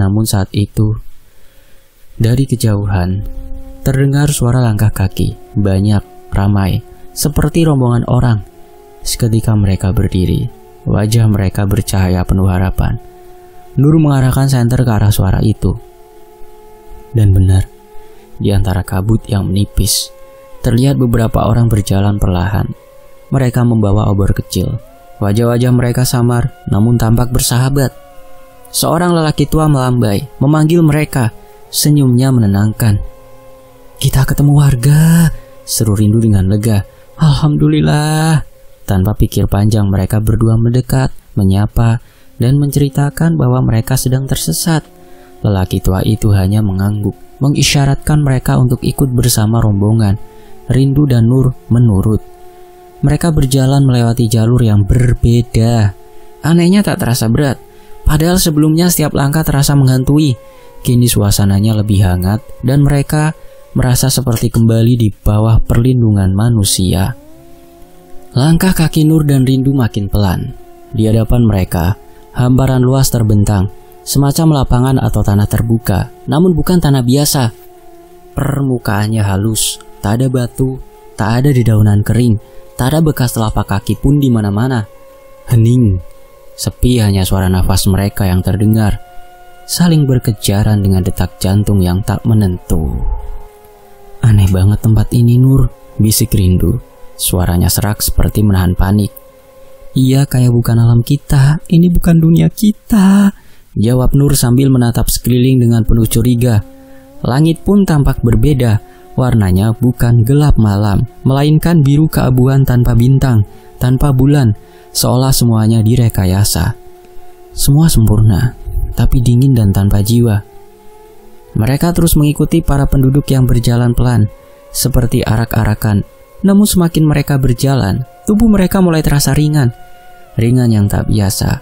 Namun saat itu, dari kejauhan, terdengar suara langkah kaki, banyak, ramai, seperti rombongan orang. Seketika mereka berdiri, wajah mereka bercahaya penuh harapan. Nur mengarahkan senter ke arah suara itu. Dan benar, di antara kabut yang menipis, terlihat beberapa orang berjalan perlahan. Mereka membawa obor kecil. Wajah-wajah mereka samar, namun tampak bersahabat. Seorang lelaki tua melambai, memanggil mereka. Senyumnya menenangkan. Kita ketemu warga, seru Rindu dengan lega. Alhamdulillah. Tanpa pikir panjang mereka berdua mendekat, menyapa, dan menceritakan bahwa mereka sedang tersesat. Lelaki tua itu hanya mengangguk, mengisyaratkan mereka untuk ikut bersama rombongan. Rindu dan Nur menurut. Mereka berjalan melewati jalur yang berbeda. Anehnya tak terasa berat, padahal sebelumnya setiap langkah terasa menghantui. Kini suasananya lebih hangat dan mereka merasa seperti kembali di bawah perlindungan manusia. Langkah kaki Nur dan Rindu makin pelan. Di hadapan mereka, hamparan luas terbentang, semacam lapangan atau tanah terbuka, namun bukan tanah biasa. Permukaannya halus, tak ada batu, tak ada dedaunan kering, tak ada bekas telapak kaki pun di mana-mana. Hening, sepi, hanya suara nafas mereka yang terdengar, saling berkejaran dengan detak jantung yang tak menentu. Aneh banget tempat ini, Nur, bisik Rindu. Suaranya serak seperti menahan panik. Iya, kayak bukan alam kita, ini bukan dunia kita, jawab Nur sambil menatap sekeliling dengan penuh curiga. Langit pun tampak berbeda. Warnanya bukan gelap malam, melainkan biru keabuan tanpa bintang, tanpa bulan, seolah semuanya direkayasa. Semua sempurna, tapi dingin dan tanpa jiwa. Mereka terus mengikuti para penduduk yang berjalan pelan, seperti arak-arakan. Namun semakin mereka berjalan, tubuh mereka mulai terasa ringan. Ringan yang tak biasa.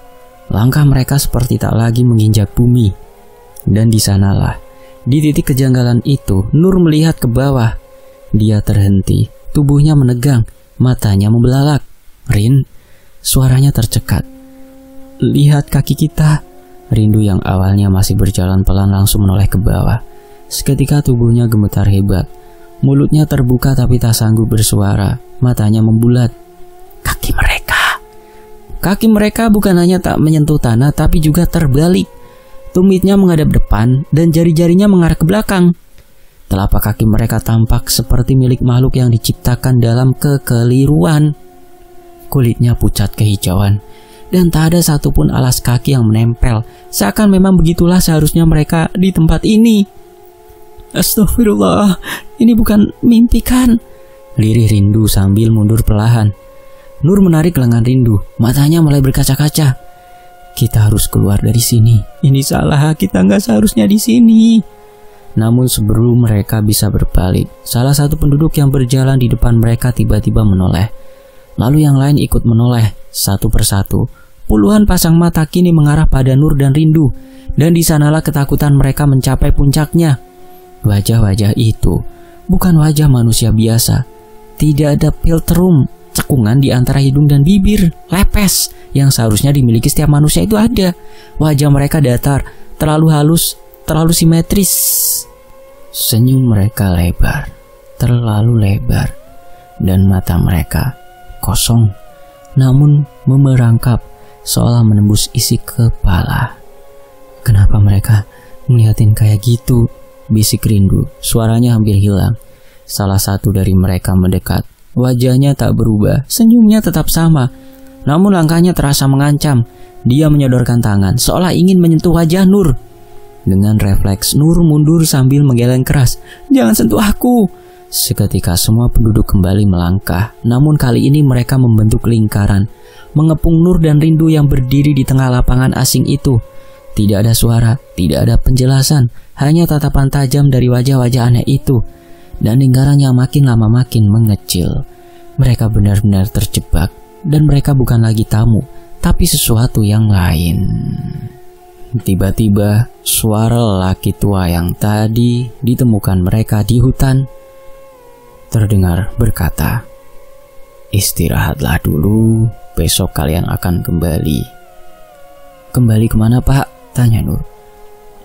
Langkah mereka seperti tak lagi menginjak bumi. Dan di sanalah, di titik kejanggalan itu, Nur melihat ke bawah. Dia terhenti, tubuhnya menegang, matanya membelalak. Rin, suaranya tercekat. Lihat kaki kita. Rindu yang awalnya masih berjalan pelan langsung menoleh ke bawah. Seketika tubuhnya gemetar hebat. Mulutnya terbuka tapi tak sanggup bersuara. Matanya membulat. Kaki mereka. Kaki mereka bukan hanya tak menyentuh tanah tapi juga terbalik. Tumitnya menghadap depan dan jari-jarinya mengarah ke belakang. Telapak kaki mereka tampak seperti milik makhluk yang diciptakan dalam kekeliruan. Kulitnya pucat kehijauan dan tak ada satupun alas kaki yang menempel. Seakan memang begitulah seharusnya mereka di tempat ini. Astagfirullah, ini bukan mimpi kan? lirih Rindu sambil mundur perlahan. Nur menarik lengan Rindu, matanya mulai berkaca-kaca. Kita harus keluar dari sini. Ini salah, kita nggak seharusnya di sini. Namun sebelum mereka bisa berbalik, salah satu penduduk yang berjalan di depan mereka tiba-tiba menoleh. Lalu yang lain ikut menoleh, satu persatu. Puluhan pasang mata kini mengarah pada Nur dan Rindu, dan di sanalah ketakutan mereka mencapai puncaknya. Wajah-wajah itu bukan wajah manusia biasa. Tidak ada filtrum, cekungan di antara hidung dan bibir, lepes, yang seharusnya dimiliki setiap manusia itu ada. Wajah mereka datar, terlalu halus, terlalu simetris. Senyum mereka lebar, terlalu lebar, dan mata mereka kosong, namun memerangkap seolah menembus isi kepala. Kenapa mereka ngeliatin kayak gitu? Bisik Rindu, suaranya hampir hilang. Salah satu dari mereka mendekat. Wajahnya tak berubah, senyumnya tetap sama, namun langkahnya terasa mengancam. Dia menyodorkan tangan, seolah ingin menyentuh wajah Nur. Dengan refleks, Nur mundur sambil menggeleng keras. Jangan sentuh aku. Seketika semua penduduk kembali melangkah, namun kali ini mereka membentuk lingkaran, mengepung Nur dan Rindu yang berdiri di tengah lapangan asing itu. Tidak ada suara, tidak ada penjelasan, hanya tatapan tajam dari wajah-wajah aneh itu. Dan lingkarannya makin lama makin mengecil. Mereka benar-benar terjebak, dan mereka bukan lagi tamu, tapi sesuatu yang lain. Tiba-tiba, suara lelaki tua yang tadi ditemukan mereka di hutan terdengar berkata, "Istirahatlah dulu, besok kalian akan kembali." "Kembali kemana, Pak?" tanya Nur.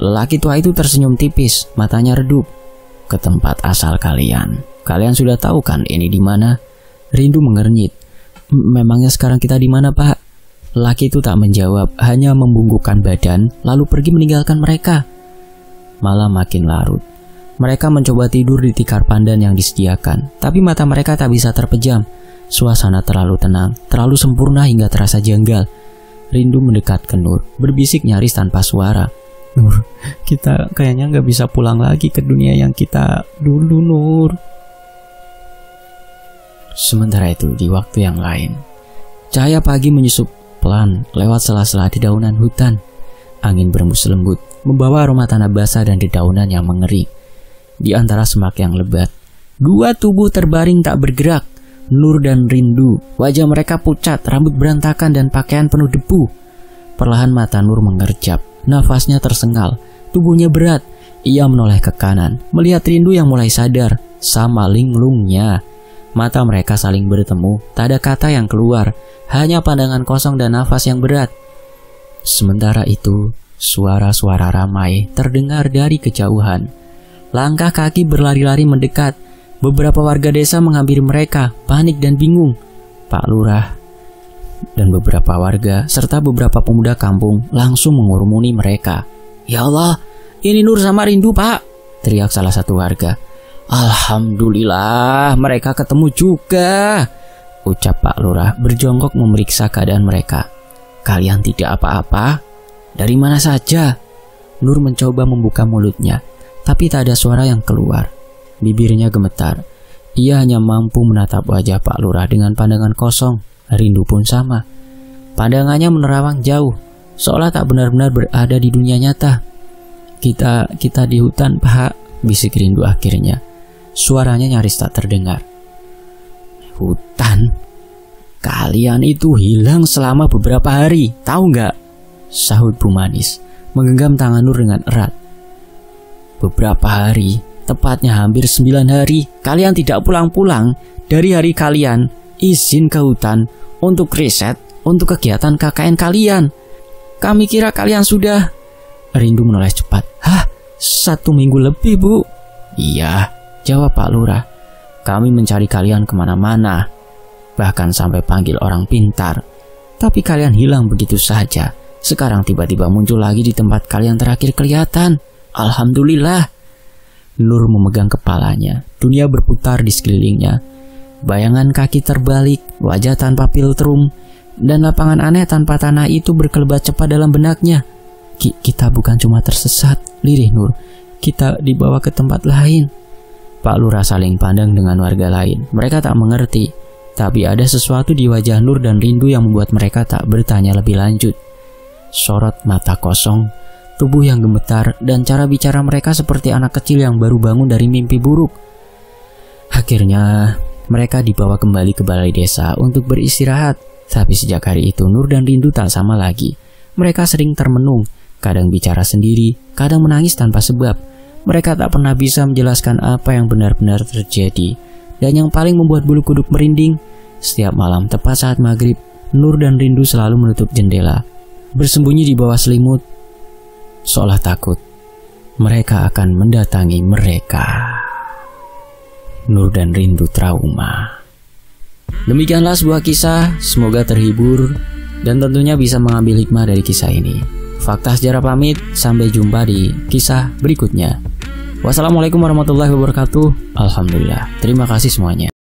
Lelaki tua itu tersenyum tipis, matanya redup. "Ke tempat asal kalian. Kalian sudah tahu kan ini di mana?" Rindu mengernyit. "Memangnya sekarang kita di mana, Pak?" Laki itu tak menjawab, hanya membungkukkan badan, lalu pergi meninggalkan mereka. Malam makin larut. Mereka mencoba tidur di tikar pandan yang disediakan, tapi mata mereka tak bisa terpejam. Suasana terlalu tenang, terlalu sempurna hingga terasa janggal. Rindu mendekat ke Nur, berbisik nyaris tanpa suara. "Nur, kita kayaknya nggak bisa pulang lagi ke dunia yang kita dulu, Nur." Sementara itu, di waktu yang lain, cahaya pagi menyusup pelan lewat sela-sela dedaunan hutan. Angin berembus lembut, membawa aroma tanah basah dan dedaunan yang mengering. Di antara semak yang lebat, dua tubuh terbaring tak bergerak. Nur dan Rindu, wajah mereka pucat, rambut berantakan dan pakaian penuh debu. Perlahan mata Nur mengerjap, nafasnya tersengal, tubuhnya berat. Ia menoleh ke kanan, melihat Rindu yang mulai sadar, sama linglungnya. Mata mereka saling bertemu, tak ada kata yang keluar, hanya pandangan kosong dan nafas yang berat. Sementara itu, suara-suara ramai terdengar dari kejauhan. Langkah kaki berlari-lari mendekat. Beberapa warga desa menghampiri mereka, panik dan bingung. Pak Lurah dan beberapa warga serta beberapa pemuda kampung langsung mengurumuni mereka. "Ya Allah, ini Nur sama Rindu, Pak!" teriak salah satu warga. "Alhamdulillah, mereka ketemu juga," ucap Pak Lurah berjongkok memeriksa keadaan mereka. "Kalian tidak apa-apa? Dari mana saja?" Nur mencoba membuka mulutnya, tapi tak ada suara yang keluar. Bibirnya gemetar. Ia hanya mampu menatap wajah Pak Lurah dengan pandangan kosong. Rindu pun sama. Pandangannya menerawang jauh, seolah tak benar-benar berada di dunia nyata. Kita di hutan, Pak," bisik Rindu akhirnya. Suaranya nyaris tak terdengar. "Hutan? Kalian itu hilang selama beberapa hari, tahu nggak?" sahut Bu Manis, menggenggam tangan Nur dengan erat. "Beberapa hari, tepatnya hampir 9 hari, kalian tidak pulang-pulang dari hari kalian izin ke hutan untuk riset, untuk kegiatan KKN kalian. Kami kira kalian sudah..." Rindu menoleh cepat. "Hah? 1 minggu lebih, Bu?" "Iya," jawab Pak Lurah. "Kami mencari kalian kemana-mana, bahkan sampai panggil orang pintar. Tapi kalian hilang begitu saja. Sekarang tiba-tiba muncul lagi di tempat kalian terakhir kelihatan. Alhamdulillah." Nur memegang kepalanya. Dunia berputar di sekelilingnya. Bayangan kaki terbalik, wajah tanpa filtrum, dan lapangan aneh tanpa tanah itu berkelebat cepat dalam benaknya. Kita bukan cuma tersesat," lirih Nur. "Kita dibawa ke tempat lain." Pak Lurah saling pandang dengan warga lain. Mereka tak mengerti, tapi ada sesuatu di wajah Nur dan Rindu yang membuat mereka tak bertanya lebih lanjut. Sorot mata kosong, tubuh yang gemetar, dan cara bicara mereka seperti anak kecil yang baru bangun dari mimpi buruk. Akhirnya, mereka dibawa kembali ke balai desa untuk beristirahat. Tapi sejak hari itu Nur dan Rindu tak sama lagi. Mereka sering termenung, kadang bicara sendiri, kadang menangis tanpa sebab. Mereka tak pernah bisa menjelaskan apa yang benar-benar terjadi. Dan yang paling membuat bulu kuduk merinding, setiap malam tepat saat maghrib, Nur dan Rindu selalu menutup jendela, bersembunyi di bawah selimut, seolah takut mereka akan mendatangi mereka. Nur dan Rindu trauma. Demikianlah sebuah kisah, semoga terhibur dan tentunya bisa mengambil hikmah dari kisah ini. Fakta Sejarah pamit, sampai jumpa di kisah berikutnya. Wassalamualaikum warahmatullahi wabarakatuh. Alhamdulillah, terima kasih semuanya.